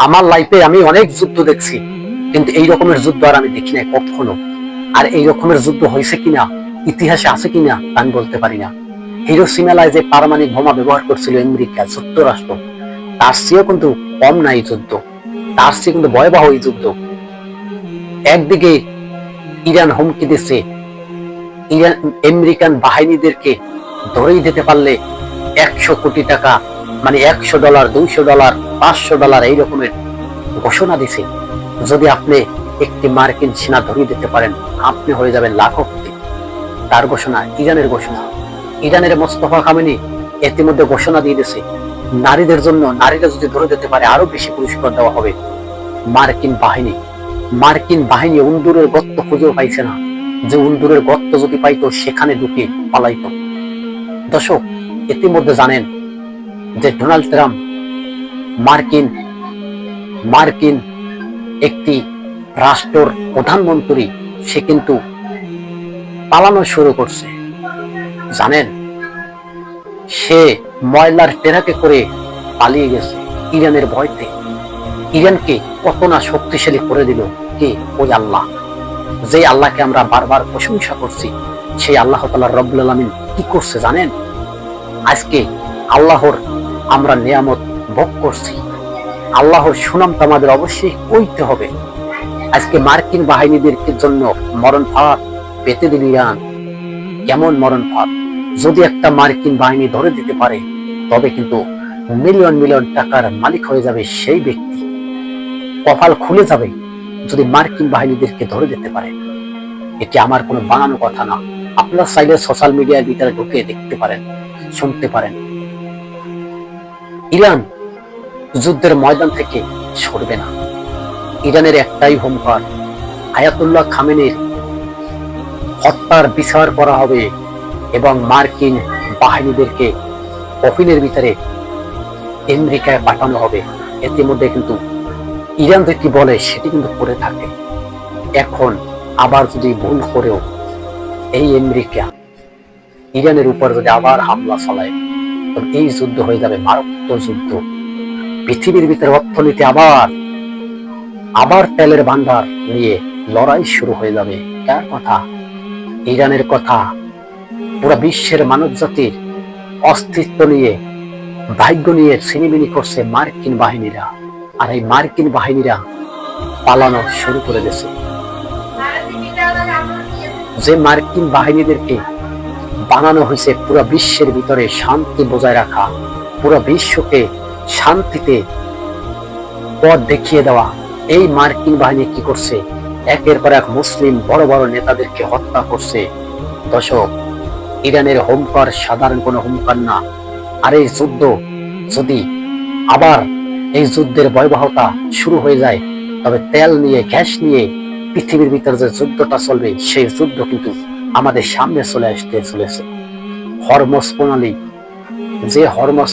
আমার লাইফে আমি অনেক যুদ্ধ দেখছি, কিন্তু এই রকমের যুদ্ধ আর আমি দেখি নাই কখনো। আর এই রকমের যুদ্ধ হয়েছে কিনা, ইতিহাসে আছে কিনা আমি বলতে পারি না। হিরোশিমায় যে পারমাণবিক বোমা ব্যবহার করছিল আমেরিকা যুক্তরাষ্ট্র, তার চেয়েও কিন্তু কম নাই যুদ্ধ, তার চেয়ে কিন্তু ভয়াবহ এই যুদ্ধ। একদিকে ইরান হুমকি দিচ্ছে, ইরান আমেরিকান বাহিনীদেরকে ধরেই দিতে পারলে 100 কোটি টাকা, মানে $100, $200, $500 এই রকমের ঘোষণা দিছে। যদি আপনি একটি মার্কিন সেনা ধরিয়ে দিতে পারেন, আপনি হয়ে যাবেন লাখপতি। তার ঘোষণা, ইরানের ঘোষণা। ইরানের মোস্তফা খামেনি ইতিমধ্যে ঘোষণা দিয়ে দিয়েছে, নারীদের জন্য, নারীরা যদি ধরে দিতে পারে আরো বেশি পুরস্কার দেওয়া হবে। মার্কিন বাহিনী উন্দুরের গর্ত খুঁজেও পাইছে না, যে উন্দুরের গর্ত যদি পাইতো সেখানে ঢুকে পালাইতো। দর্শক, ইতিমধ্যে জানেন যে ডোনাল্ড ট্রাম্প মার্কিন একটি রাষ্ট্রের প্রধানমন্ত্রী, সে কিন্তু পালানো শুরু করছে। জানেন, সে ময়লার ট্রাকে করে পালিয়ে গেছে ইরানের ভয়তে। ইরানকে কত না শক্তিশালী করে দিল কে? ওই আল্লাহ, যে আল্লাহকে আমরা বারবার প্রশংসা করছি। সেই আল্লাহ তাআলা রব্বুল আলামিন কি করছে জানেন? আজকে আল্লাহর আমরা নিয়ামত ভোগ করছি, আল্লাহর সুনাম তো আমাদের অবশ্যই কইতে হবে। আজকে মার্কিন বাহিনীদের জন্য মরণ ফাঁদ পেতে দিল ইরান। কেমন মরণ ফাঁদ! যদি একটা মার্কিন বাহিনী ধরে দিতে পারে, তবে কিন্তু মিলিয়ন মিলিয়ন টাকার মালিক হয়ে যাবে সেই ব্যক্তি। কপাল খুলে যাবে যদি মার্কিন বাহিনীদেরকে ধরে দিতে পারে। এটি আমার কোনো বানানো কথা না, আপনারা চাইলে সোশ্যাল মিডিয়ার ভিতরে ঢুকে দেখতে পারেন, শুনতে পারেন। ইরান যুদ্ধের ময়দান থেকে সরবে না। ইরানের একটাই হুঙ্কার, আয়াতুল্লাহ খামেনির হত্যার বিচার করা হবে এবং মার্কিন বাহিনীদেরকে কফিনের ভিতরে আমেরিকায় পাঠানো হবে। ইতিমধ্যে কিন্তু ইরান যেটি বলে সেটি কিন্তু করে থাকে। এখন আবার যদি ভুল করেও এই আমেরিকা ইরানের উপর যদি আবার হামলা চালায়, তবে এই যুদ্ধ হয়ে যাবে মারাত্মক যুদ্ধ। পৃথিবীর ভিতরে অর্থনীতি আবার তেলের ভান্ডার নিয়ে লড়াই শুরু হয়ে যাবে। কার কথা? ইরানের কথা। পুরো বিশ্বের মানব জাতির অস্তিত্ব নিয়ে, ভাগ্য নিয়ে ছিনিমিনি করছে মার্কিন বাহিনীরা। আর এই মার্কিন বাহিনীরা পালানো শুরু করে দিয়েছে। যে মার্কিন বাহিনীদেরকে বানানো হয়েছে পুরো বিশ্বের ভিতরে শান্তি বজায় রাখা, পুরো বিশ্বকে শান্তিতে পথ দেখিয়ে দেওয়া, এই মার্কিন বাহিনী কি করছে? একের পর এক মুসলিম বড় বড় নেতাদেরকে হত্যা করছে। দর্শক, ইরানের হুঙ্কার সাধারণ কোনো হুঙ্কার না। আর এই যুদ্ধ যদি আবার এই যুদ্ধের ভয়াবহতা শুরু হয়ে যায়, তবে তেল নিয়ে, গ্যাস নিয়ে পৃথিবীর ভিতরে যে যুদ্ধটা চলবে, সেই যুদ্ধ কিন্তু আমাদের সামনে চলে আসতে চলেছে। হরমুজ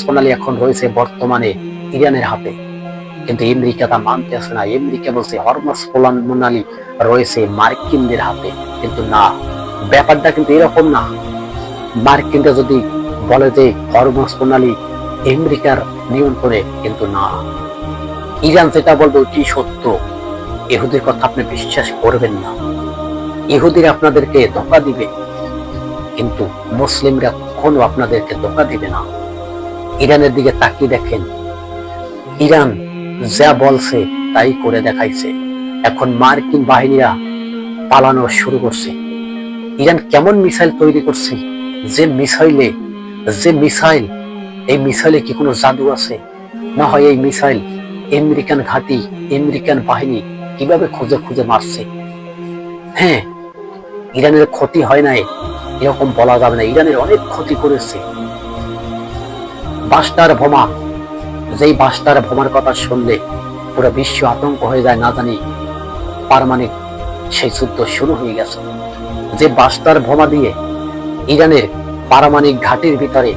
প্রণালী এখন রয়েছে বর্তমানে ইরানের হাতে, কিন্তু আমেরিকা তা মানতে আসে না। আমেরিকা বলছে হরমুজ প্রণালী রয়েছে মার্কিনদের হাতে, কিন্তু না, ব্যাপারটা কিন্তু এরকম না। মার্কিনরা যদি বলে যে হরমুজ প্রণালী আমেরিকার নিয়ন্ত্রণে, কিন্তু না, ইরান যেটা বলবে ওটি সত্য। ইহুদির কথা আপনি বিশ্বাস করবেন না। ইহুদিরা আপনাদেরকে ধোঁকা দিবে, কিন্তু মুসলিমরা কখনো আপনাদেরকে ধোঁকা দিবে না। ইরানের দিকে তাকিয়ে দেখেন, ইরান যা বলছে তাই করে দেখাইছে। এখন মার্কিন বাহিনীরা পালানো শুরু করছে। ইরান কেমন মিসাইল তৈরি করছে, যে মিসাইল, এই মিসাইলে কি কোনো জাদু আছে? না হয় এই মিসাইল আমেরিকান ঘাঁটি, আমেরিকান বাহিনী কিভাবে খুঁজে খুঁজে মারছে। হ্যাঁ, ইরানের ক্ষতি হয় নাই এরকম বলা যাবে না, ইরানের অনেক ক্ষতি করেছে। বাস্টার বোমা, যেই বাস্টার বোমার কথা শুনলে পুরো বিশ্ব আতঙ্ক হয়ে যায়, না জানি পারমাণবিক সেই যুদ্ধ শুরু হয়ে গেছে। যে বাস্টার বোমা দিয়ে ইরানের পারমাণবিক ঘাঁটির ভিতরে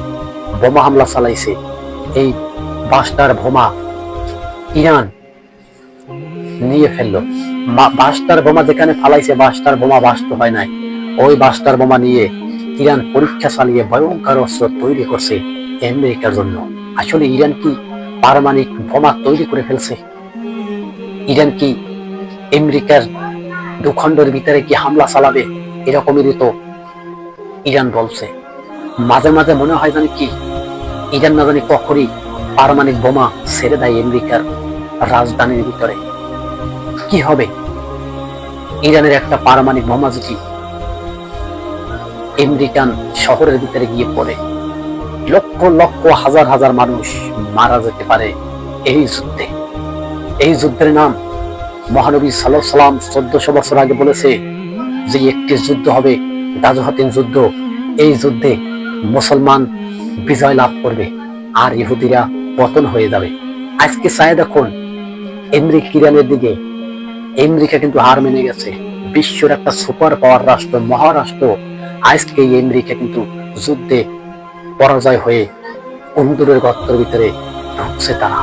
বোমা হামলা চালাইছে, এই বাস্টার বোমা ইরান নিয়ে ফেললো। বাস্টার বোমা যেখানে ফালাইছে, বাস্টার বোমা বাস্ট হয় নাই, ওই বাস্টার বোমা নিয়ে ইরান পরীক্ষা চালিয়ে ভয়ঙ্কর অস্ত্র তৈরি করছে আমেরিকার জন্য। আসলে ইরান কি পারমাণবিক বোমা তৈরি করে ফেলছে? ইরান কি আমেরিকার ভূখণ্ডের ভিতরে কি হামলা চালাবে, এরকমেরই তো ইরান বলছে। মাঝে মাঝে মনে হয় জানি কি ইরান না জানি কখনই পারমাণবিক বোমা ছেড়ে দেয় আমেরিকার রাজধানীর ভিতরে। কি হবে ইরানের একটা পারমাণবিক বোমা যদি আমেরিকান শহরের ভিতরে গিয়ে পড়ে, লক্ষ লক্ষ হাজার হাজার মানুষ মারা যেতে পারে এই যুদ্ধে। এই যুদ্ধের নাম মহানবী সাল্লাল্লাহু আলাইহি ওয়াসাল্লাম 1400 বছর আগে বলেছে যে একটি যুদ্ধ হবে গাজওয়াতিন যুদ্ধ। এই যুদ্ধে মুসলমান বিজয় লাভ করবে আর ইহুদিরা পতন হয়ে যাবে। আজকে চাই দেখুন আমেরিকা ইরানের দিকে। আমেরিকা কিন্তু হার মেনে গেছে, বিশ্বের একটা সুপার পাওয়ার রাষ্ট্র, মহারাষ্ট্র। আজকে এই আমেরিকা কিন্তু যুদ্ধে পরাজয় হয়ে অন্দরের গর্তের ভিতরে ঢুকছে তারা।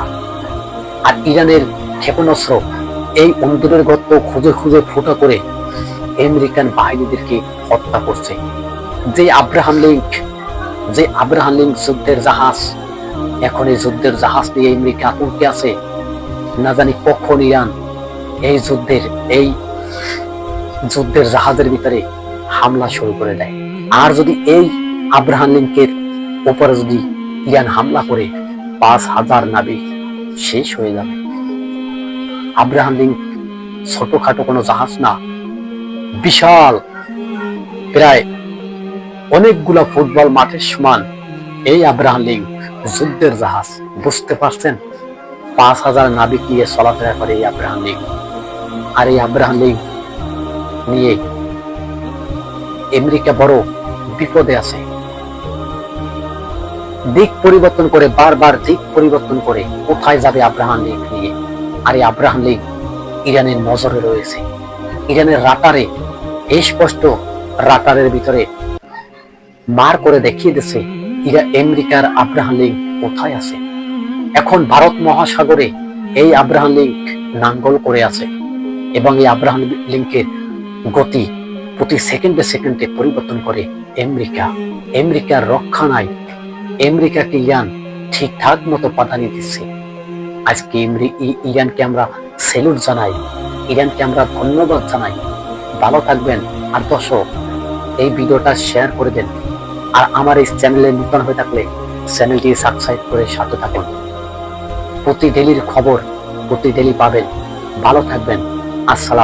আর ইরানের ক্ষেপণাস্ত্র এই অন্দরের গর্ত খুঁজে খুঁজে ফুটো করে আমেরিকান বাহিনীদেরকে হত্যা করছে। যে আব্রাহাম লিঙ্ক যুদ্ধের জাহাজ, এখন এই যুদ্ধের জাহাজ নিয়ে আমেরিকা আতঙ্কে আছে। না জানি কখন ইরান এই যুদ্ধের জাহাজের ভিতরে হামলা শুরু করে দেয়। আর যদি এই আব্রাহাম লিঙ্কের উপরে যদি ইরান হামলা করে 5000 নাবিক শেষ হয়ে যাবে। আব্রাহাম লিঙ্ক ছোটখাটো কোনো জাহাজ না, বিশাল, প্রায় অনেকগুলা ফুটবল মাঠের সমান এই আব্রাহাম লিঙ্ক যুদ্ধের জাহাজ। বুঝতে পারছেন 5000 নাবিক নিয়ে চলাফেরা করে এই আব্রাহাম লিঙ্ক। আর এই আব্রাহাম লিঙ্ক নিয়ে আমেরিকা বড় বিপদে আছে। দিক পরিবর্তন করে, বারবার দিক পরিবর্তন করে কোথায় যাবে আব্রাহাম লিঙ্ক নিয়ে। আর এই আব্রাহাম লিঙ্ক ইরানের নজরে রয়েছে, ইরানের রাটারে, স্পষ্ট রাটারের ভিতরে মার করে দেখিয়ে দিচ্ছে আমেরিকার আব্রাহাম লিঙ্ক কোথায় আছে। এখন ভারত মহাসাগরে এই আব্রাহাম লিঙ্ক নাঙ্গল করে আছে এবং এই আব্রাহাম লিঙ্কের গতি প্রতি সেকেন্ডে সেকেন্ডে পরিবর্তন করে আমেরিকা। আমেরিকার রক্ষা নাই, আমেরিকাকে ইরান ঠিকঠাক মতো প্রাধান্য দিচ্ছে। আজকে ইরানকে আমরা স্যালুট জানাই, ইরানকে আমরা ধন্যবাদ জানাই। ভালো থাকবেন। আর দর্শক এই ভিডিওটা শেয়ার করে দেন। আর আমার এই চ্যানেলে নতুন হয়ে থাকলে চ্যানেলটি সাবস্ক্রাইব করে সাথে থাকুন। প্রতি ডেলির খবর প্রতি ডেলি পাবেন। ভালো থাকবেন। আসসালাম।